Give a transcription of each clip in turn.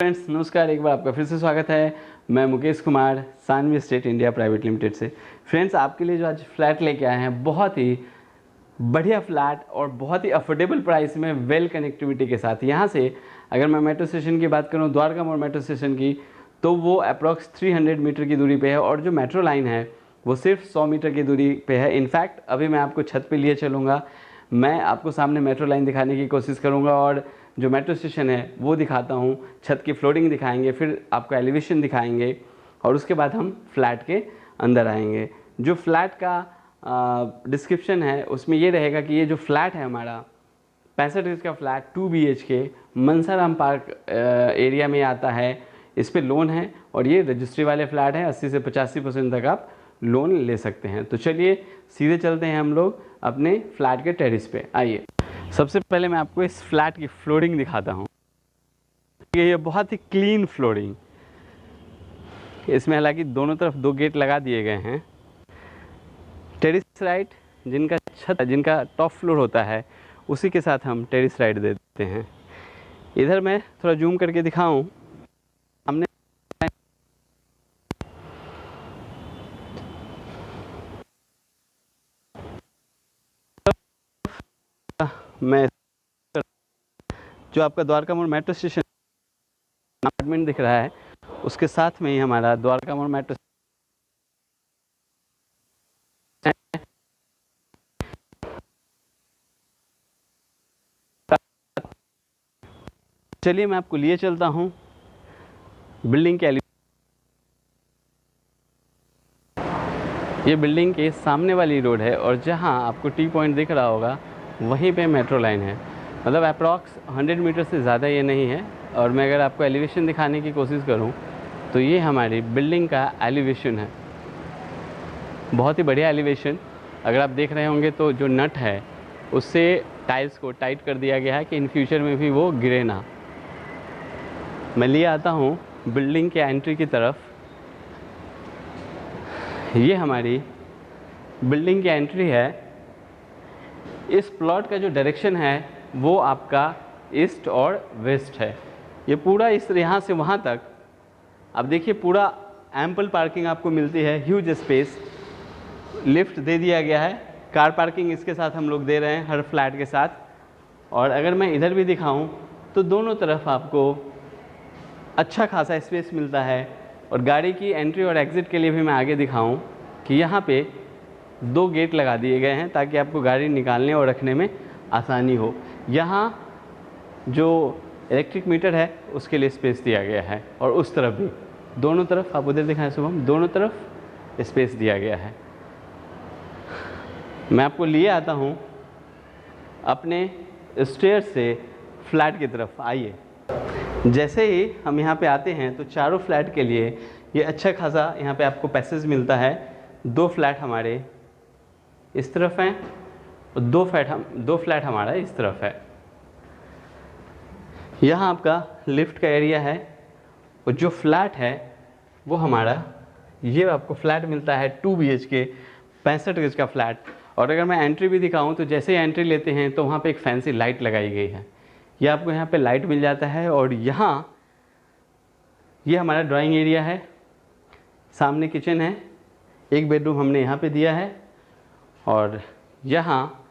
Friends नमस्कार, एक बार आपका फिर से स्वागत है। मैं Mukesh Kumar, Saanvi state India private limited से। फ्रेंड्स, आपके लिए जो आज फ्लैट लेके आए हैं, बहुत ही बढ़िया फ्लैट और बहुत ही अफोर्डेबल प्राइस में, वेल कनेक्टिविटी के साथ। यहाँ से अगर मैं मेट्रो स्टेशन की बात करूँ, द्वारका मोड़ मेट्रो स्टेशन की, तो वो अप्रॉक्स 300 मीटर की दूरी पे है और जो मेट्रो लाइन है वो सिर्फ 100 मीटर की दूरी पे है। इनफैक्ट अभी मैं आपको छत पे लिए चलूँगा, मैं आपको सामने मेट्रो लाइन दिखाने की कोशिश करूँगा और जो मेट्रो स्टेशन है वो दिखाता हूँ, छत की फ्लोरिंग दिखाएंगे, फिर आपको एलिवेशन दिखाएंगे और उसके बाद हम फ्लैट के अंदर आएंगे। जो फ्लैट का डिस्क्रिप्शन है उसमें ये रहेगा कि ये जो फ्लैट है हमारा 65 गज का flat 2 BHK Mansaram park area में आता है। इस पे लोन है और ये रजिस्ट्री वाले फ्लैट हैं। 80 से 85% तक आप लोन ले सकते हैं। तो चलिए सीधे चलते हैं हम लोग अपने फ्लैट के टेरेस पे। आइए, सबसे पहले मैं आपको इस फ्लैट की फ्लोरिंग दिखाता हूँ। ये बहुत ही क्लीन फ्लोरिंग, इसमें हालांकि दोनों तरफ 2 गेट लगा दिए गए हैं। टेरेस राइट जिनका टॉप फ्लोर होता है उसी के साथ हम टेरेस राइट देते हैं। इधर मैं थोड़ा जूम करके दिखाऊं, हमने मैं जो आपका द्वारका मोड़ मेट्रो स्टेशन अपार्टमेंट दिख रहा है उसके साथ में ही हमारा द्वारका मोड़ मेट्रो। चलिए मैं आपको लिए चलता हूँ बिल्डिंग के। ये बिल्डिंग के सामने वाली रोड है और जहाँ आपको टी पॉइंट दिख रहा होगा वहीं पे मेट्रो लाइन है। मतलब अप्रॉक्स 100 मीटर से ज़्यादा ये नहीं है। और मैं अगर आपको एलिवेशन दिखाने की कोशिश करूँ तो ये हमारी बिल्डिंग का एलिवेशन है। बहुत ही बढ़िया एलिवेशन। अगर आप देख रहे होंगे तो जो नट है उससे टाइल्स को टाइट कर दिया गया है कि इन फ्यूचर में भी वो गिरे ना। मैं लिए आता हूँ बिल्डिंग के एंट्री की तरफ। ये हमारी बिल्डिंग की एंट्री है। इस प्लॉट का जो डायरेक्शन है वो आपका ईस्ट और वेस्ट है। ये पूरा इस यहाँ से वहाँ तक आप देखिए, पूरा एम्पल पार्किंग आपको मिलती है, ह्यूज स्पेस। लिफ्ट दे दिया गया है, कार पार्किंग इसके साथ हम लोग दे रहे हैं हर फ्लैट के साथ। और अगर मैं इधर भी दिखाऊं तो दोनों तरफ आपको अच्छा खासा स्पेस मिलता है। और गाड़ी की एंट्री और एग्ज़िट के लिए भी मैं आगे दिखाऊं कि यहाँ पे 2 गेट लगा दिए गए हैं ताकि आपको गाड़ी निकालने और रखने में आसानी हो। यहाँ जो इलेक्ट्रिक मीटर है उसके लिए स्पेस दिया गया है और उस तरफ भी, दोनों तरफ आप उधर दिखाएं शुभम, दोनों तरफ स्पेस दिया गया है। मैं आपको लिए आता हूँ अपने स्टेयर से फ्लैट की तरफ। आइए, जैसे ही हम यहाँ पे आते हैं तो चारों फ्लैट के लिए ये अच्छा खासा यहाँ पे आपको पैसेज मिलता है। 2 फ्लैट हमारे इस तरफ हैं और 2 फ्लैट हमारा इस तरफ है। यहाँ आपका लिफ्ट का एरिया है और जो फ्लैट है वो हमारा, ये आपको फ्लैट मिलता है 2 BHK 65 गज का फ्लैट। और अगर मैं एंट्री भी दिखाऊं तो जैसे ही एंट्री लेते हैं तो वहाँ पे एक फैंसी लाइट लगाई गई है। ये आपको यहाँ पे लाइट मिल जाता है। और यहाँ ये हमारा ड्राइंग एरिया है, सामने किचन है, एक बेडरूम हमने यहाँ पे दिया है और यहाँ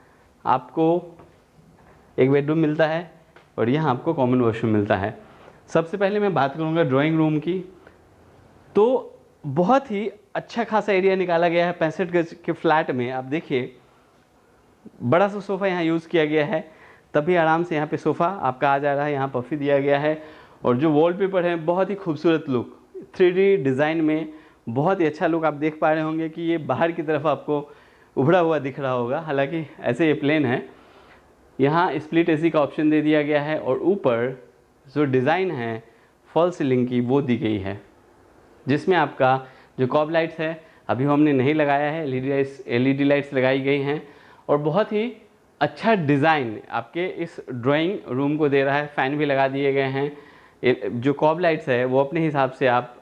आपको एक बेडरूम मिलता है और यहाँ आपको कॉमन वॉशरूम मिलता है। सबसे पहले मैं बात करूँगा ड्राइंग रूम की। तो बहुत ही अच्छा खासा एरिया निकाला गया है 65 गज के फ्लैट में। आप देखिए, बड़ा सा सोफ़ा यहाँ यूज़ किया गया है, तभी आराम से यहाँ पे सोफ़ा आपका आ जा रहा है। यहाँ पफी दिया गया है और जो वॉलपेपर है बहुत ही खूबसूरत लुक, 3D डिज़ाइन में बहुत ही अच्छा लुक। आप देख पा रहे होंगे कि ये बाहर की तरफ आपको उभड़ा हुआ दिख रहा होगा, हालांकि ऐसे ये प्लेन है। यहाँ स्प्लिट AC का ऑप्शन दे दिया गया है और ऊपर जो डिज़ाइन है फॉल सीलिंग की वो दी गई है, जिसमें आपका जो कॉब लाइट्स है अभी हमने नहीं लगाया है, LED लाइट्स लगाई गई हैं। और बहुत ही अच्छा डिज़ाइन आपके इस ड्राइंग रूम को दे रहा है। फ़ैन भी लगा दिए गए हैं। जो कॉब लाइट्स है वो अपने हिसाब से आप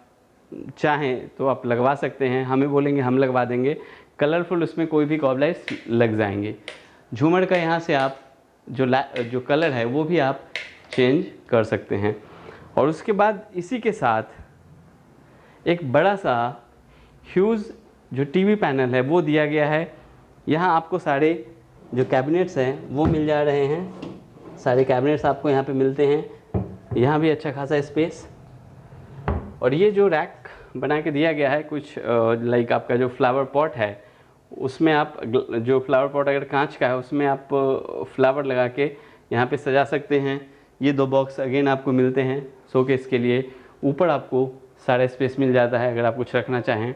चाहें तो आप लगवा सकते हैं, हमें बोलेंगे हम लगवा देंगे। कलरफुल उसमें कोई भी कॉब लाइट्स लग जाएंगे। झूमर का यहाँ से आप जो कलर है वो भी आप चेंज कर सकते हैं। और उसके बाद इसी के साथ एक बड़ा सा ह्यूज जो टीवी पैनल है वो दिया गया है। यहाँ आपको सारे जो कैबिनेट्स हैं वो मिल जा रहे हैं, सारे कैबिनेट्स आपको यहाँ पे मिलते हैं। यहाँ भी अच्छा खासा स्पेस, और ये जो रैक बना के दिया गया है कुछ लाइक आपका जो फ्लावर पॉट है उसमें आप जो फ्लावर पॉट अगर कांच का है उसमें आप फ्लावर लगा के यहाँ पे सजा सकते हैं। ये 2 बॉक्स अगेन आपको मिलते हैं शोकेस के लिए। ऊपर आपको सारा स्पेस मिल जाता है अगर आप कुछ रखना चाहें।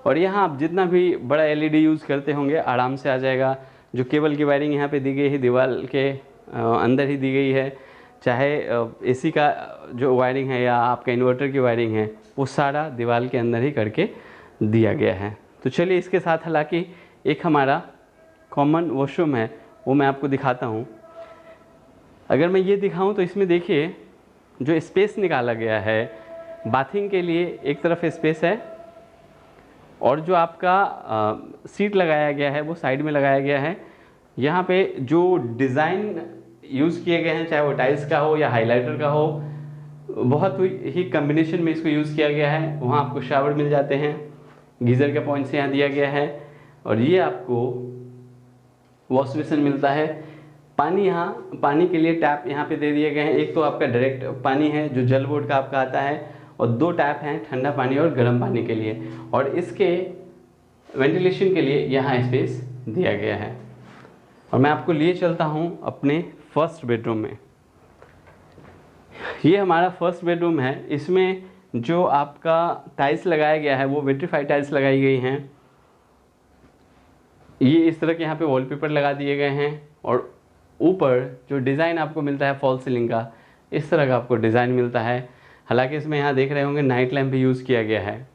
और यहाँ आप जितना भी बड़ा LED यूज़ करते होंगे आराम से आ जाएगा। जो केबल की वायरिंग यहाँ पे दी गई है दीवार के अंदर ही दी गई है, चाहे AC का जो वायरिंग है या आपका इन्वर्टर की वायरिंग है वो सारा दीवार के अंदर ही करके दिया गया है। तो चलिए इसके साथ हालांकि एक हमारा कॉमन वॉशरूम है वो मैं आपको दिखाता हूँ। अगर मैं ये दिखाऊँ तो इसमें देखिए जो स्पेस निकाला गया है बाथिंग के लिए, एक तरफ स्पेस है और जो आपका सीट लगाया गया है वो साइड में लगाया गया है। यहाँ पे जो डिज़ाइन यूज़ किए गए हैं चाहे वो टाइल्स का हो या हाइलाइटर का हो, बहुत ही कम्बिनेशन में इसको यूज़ किया गया है। वहाँ आपको शावर मिल जाते हैं, गीज़र का पॉइंट से यहाँ दिया गया है, और ये आपको वॉश बेसिन मिलता है। पानी के लिए टैप यहाँ पे दे दिए गए हैं। एक तो आपका डायरेक्ट पानी है जो जल बोर्ड का आपका आता है, और 2 टैप हैं ठंडा पानी और गर्म पानी के लिए, और इसके वेंटिलेशन के लिए यहाँ स्पेस दिया गया है। और मैं आपको लिए चलता हूँ अपने फर्स्ट बेडरूम में। ये हमारा फर्स्ट बेडरूम है। इसमें जो आपका टाइल्स लगाया गया है वो विट्रीफाइड टाइल्स लगाई गई हैं। ये इस तरह के यहाँ पे वॉलपेपर लगा दिए गए हैं, और ऊपर जो डिज़ाइन आपको मिलता है फॉल सीलिंग का, इस तरह का आपको डिज़ाइन मिलता है। हालांकि इसमें यहाँ देख रहे होंगे नाइट लैम्प भी यूज़ किया गया है।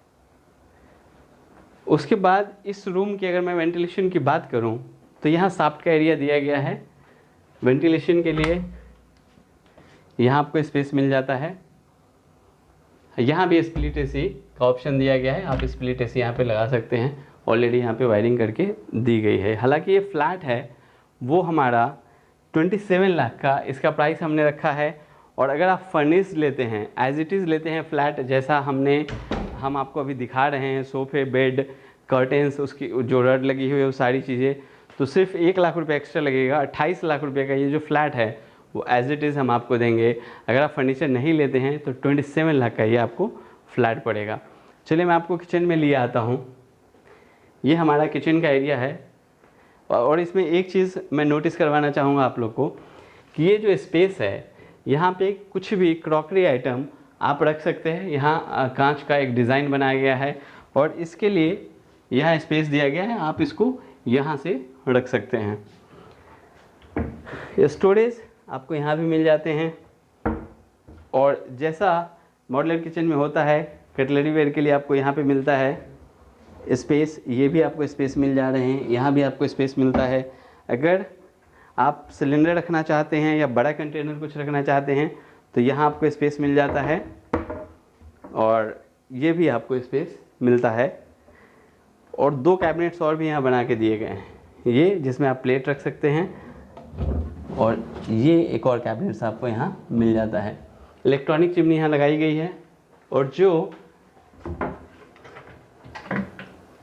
उसके बाद इस रूम की अगर मैं वेंटिलेशन की बात करूँ तो यहाँ शाफ्ट का एरिया दिया गया है वेंटिलेशन के लिए। यहाँ आपको स्पेस मिल जाता है। यहाँ भी स्प्लिट AC का ऑप्शन दिया गया है, आप स्प्लिट AC यहाँ पे लगा सकते हैं। ऑलरेडी यहाँ पे वायरिंग करके दी गई है। हालांकि ये फ्लैट है वो हमारा 27 लाख का इसका प्राइस हमने रखा है। और अगर आप फर्निश लेते हैं, एज इट इज़ लेते हैं फ्लैट जैसा हम आपको अभी दिखा रहे हैं, सोफ़े, बेड, कर्टेंस, उसकी जो रड लगी हुई है वो सारी चीज़ें, तो सिर्फ 1 लाख रुपये एक्स्ट्रा लगेगा। 28 लाख रुपये का ये जो फ्लैट है वो एज इट इज़ हम आपको देंगे। अगर आप फर्नीचर नहीं लेते हैं तो 27 लाख का ये आपको फ्लैट पड़ेगा। चलिए मैं आपको किचन में लिए आता हूँ। ये हमारा किचन का एरिया है, और इसमें एक चीज़ मैं नोटिस करवाना चाहूँगा आप लोग को कि ये जो स्पेस है यहाँ पे कुछ भी क्रॉकरी आइटम आप रख सकते हैं। यहाँ कांच का एक डिज़ाइन बनाया गया है और इसके लिए यहाँ स्पेस दिया गया है, आप इसको यहाँ से रख सकते हैं। स्टोरेज आपको यहाँ भी मिल जाते हैं, और जैसा मॉड्यूलर किचन में होता है कटलरी वेयर के लिए आपको यहाँ पे मिलता है स्पेस। ये भी आपको स्पेस मिल जा रहे हैं, यहाँ भी आपको स्पेस मिलता है। अगर आप सिलेंडर रखना चाहते हैं या बड़ा कंटेनर कुछ रखना चाहते हैं तो यहाँ आपको स्पेस मिल जाता है, और ये भी आपको स्पेस मिलता है। और 2 कैबिनेट्स और भी यहाँ बना के दिए गए हैं, ये जिसमें आप प्लेट रख सकते हैं, और ये एक और कैबिनेट्स आपको यहाँ मिल जाता है। इलेक्ट्रॉनिक चिमनी यहाँ लगाई गई है, और जो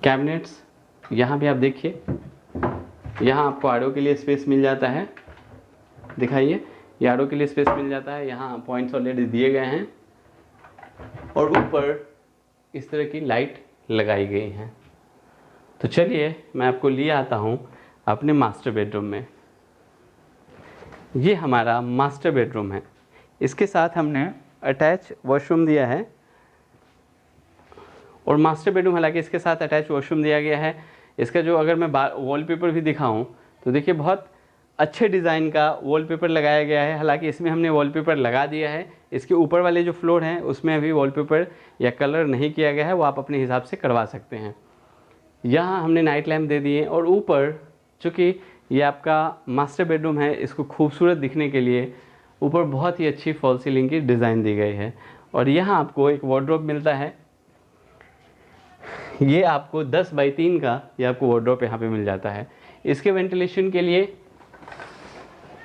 कैबिनेट्स यहाँ भी आप देखिए, यहाँ आपको आरओ के लिए स्पेस मिल जाता है। दिखाइए, ये आरओ के लिए स्पेस मिल जाता है। यहाँ पॉइंट्स ऑलरेडी दिए गए हैं, और ऊपर इस तरह की लाइट लगाई गई हैं। तो चलिए मैं आपको लिए आता हूँ अपने मास्टर बेडरूम में। ये हमारा मास्टर बेडरूम है। इसके साथ हमने अटैच वॉशरूम दिया है, और मास्टर बेडरूम हालांकि इसके साथ अटैच वॉशरूम दिया गया है। इसका जो अगर मैं वॉलपेपर भी दिखाऊं तो देखिए बहुत अच्छे डिज़ाइन का वॉलपेपर लगाया गया है। हालांकि इसमें हमने वॉलपेपर लगा दिया है, इसके ऊपर वाले जो फ्लोर हैं उसमें अभी वॉलपेपर या कलर नहीं किया गया है, वो आप अपने हिसाब से करवा सकते हैं। यहाँ हमने नाइट लैम्प दे दिए, और ऊपर चूँकि ये आपका मास्टर बेडरूम है, इसको खूबसूरत दिखने के लिए ऊपर बहुत ही अच्छी फॉल सीलिंग की डिज़ाइन दी गई है। और यहाँ आपको एक वार्डरोब मिलता है, ये आपको 10 बाई 3 का ये आपको वार्डरोब यहाँ पे मिल जाता है। इसके वेंटिलेशन के लिए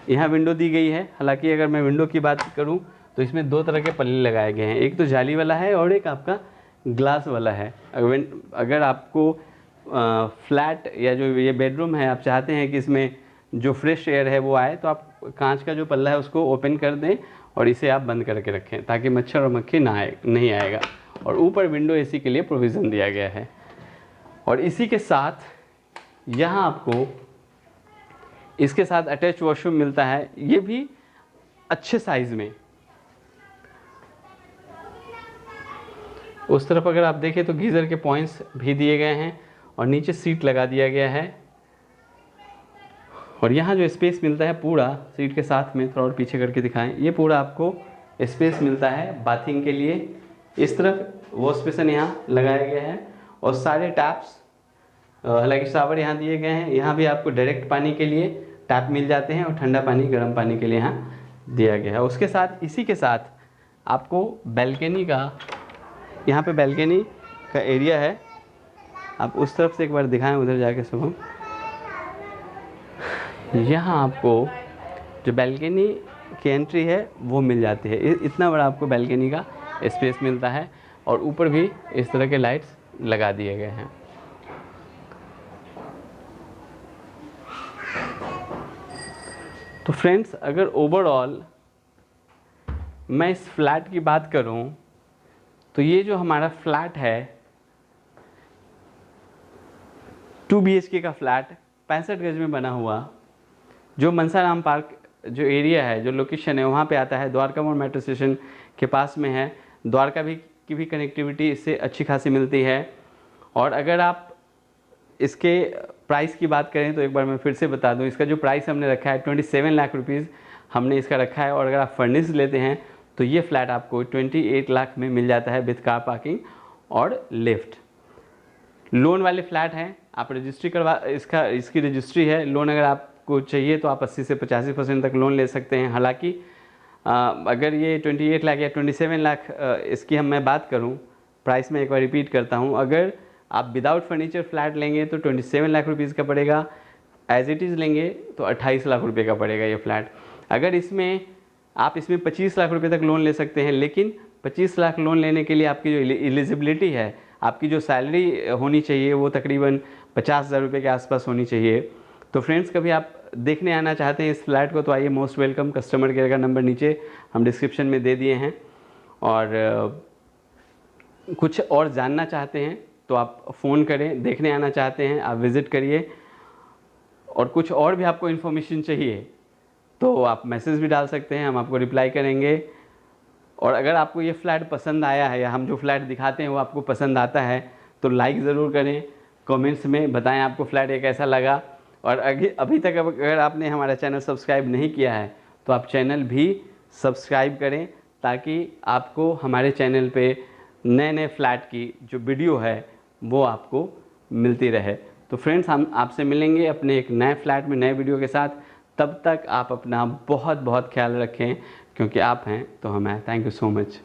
यहाँ विंडो दी गई है। हालांकि अगर मैं विंडो की बात करूँ तो इसमें दो तरह के पल्ले लगाए गए हैं, एक तो जाली वाला है और एक आपका ग्लास वाला है। अगर आपको फ्लैट या जो ये बेडरूम है आप चाहते हैं कि इसमें जो फ्रेश एयर है वो आए, तो आप कांच का जो पल्ला है उसको ओपन कर दें और इसे आप बंद करके रखें ताकि मच्छर और मक्खी नहीं आएगा। और ऊपर विंडो एसी के लिए प्रोविज़न दिया गया है। और इसी के साथ यहाँ आपको इसके साथ अटैच वॉशरूम मिलता है, ये भी अच्छे साइज़ में। उस तरफ अगर आप देखें तो गीज़र के पॉइंट्स भी दिए गए हैं और नीचे सीट लगा दिया गया है। और यहाँ जो स्पेस मिलता है पूरा सीट के साथ में, थोड़ा और पीछे करके दिखाएं, ये पूरा आपको स्पेस मिलता है बाथिंग के लिए। इस तरफ वॉश बेसिन यहाँ लगाया गया है और सारे टैप्स, हालांकि शावर यहाँ दिए गए हैं। यहाँ भी आपको डायरेक्ट पानी के लिए टैप मिल जाते हैं और ठंडा पानी गर्म पानी के लिए यहाँ दिया गया है। उसके साथ इसी के साथ आपको बैल्कनी का, यहाँ पे बैल्कनी का एरिया है। आप उस तरफ से एक बार दिखाएं, उधर जाके सुबह यहाँ आपको जो बैल्कनी की एंट्री है वो मिल जाती है। इतना बड़ा आपको बैल्कनी का स्पेस मिलता है और ऊपर भी इस तरह के लाइट्स लगा दिए गए हैं। तो फ्रेंड्स, अगर ओवरऑल मैं इस फ्लैट की बात करूं तो ये जो हमारा फ्लैट है 2 BHK का फ्लैट 65 गज में बना हुआ, जो मनसाराम पार्क जो एरिया है, जो लोकेशन है वहाँ पे आता है, द्वारका मोड़ मेट्रो स्टेशन के पास में है। द्वारका की भी कनेक्टिविटी इससे अच्छी खासी मिलती है। और अगर आप इसके प्राइस की बात करें तो एक बार मैं फिर से बता दूं, इसका जो प्राइस हमने रखा है 27 लाख रुपीज़ हमने इसका रखा है। और अगर आप फर्निश लेते हैं तो ये फ्लैट आपको 28 लाख में मिल जाता है विद कार पार्किंग और लिफ्ट। लोन वाले फ्लैट हैं, आप रजिस्ट्री करवा, इसकी रजिस्ट्री है। लोन अगर आपको चाहिए तो आप 80 से 85% तक लोन ले सकते हैं। हालांकि अगर ये 28 लाख या 27 लाख इसकी मैं बात करूं, प्राइस में एक बार रिपीट करता हूं, अगर आप विदाउट फर्नीचर फ्लैट लेंगे तो 27 लाख रुपीज़ का पड़ेगा। एज इट इज़ लेंगे तो 28 लाख रुपये का पड़ेगा ये फ्लैट। अगर आप इसमें 25 लाख रुपये तक लोन ले सकते हैं, लेकिन 25 लाख लोन लेने के लिए आपकी जो एलिजिबिलिटी है, आपकी जो सैलरी होनी चाहिए वो तकरीबन 50,000 रुपये के आसपास होनी चाहिए। तो फ्रेंड्स, कभी आप देखने आना चाहते हैं इस फ्लैट को तो आइए, मोस्ट वेलकम। कस्टमर केयर का नंबर नीचे हम डिस्क्रिप्शन में दे दिए हैं। और कुछ और जानना चाहते हैं तो आप फ़ोन करें, देखने आना चाहते हैं आप विज़िट करिए। और कुछ और भी आपको इन्फॉर्मेशन चाहिए तो आप मैसेज भी डाल सकते हैं, हम आपको रिप्लाई करेंगे। और अगर आपको ये फ्लैट पसंद आया है या हम जो फ्लैट दिखाते हैं वो आपको पसंद आता है तो लाइक ज़रूर करें, कमेंट्स में बताएं आपको फ्लैट ये कैसा लगा। और अभी तक अगर आपने हमारा चैनल सब्सक्राइब नहीं किया है तो आप चैनल भी सब्सक्राइब करें ताकि आपको हमारे चैनल पे नए नए फ्लैट की जो वीडियो है वो आपको मिलती रहे। तो फ्रेंड्स, हम आपसे मिलेंगे अपने एक नए फ्लैट में नए वीडियो के साथ। तब तक आप अपना बहुत बहुत ख्याल रखें, क्योंकि आप हैं तो हम हैं। Thank you so much.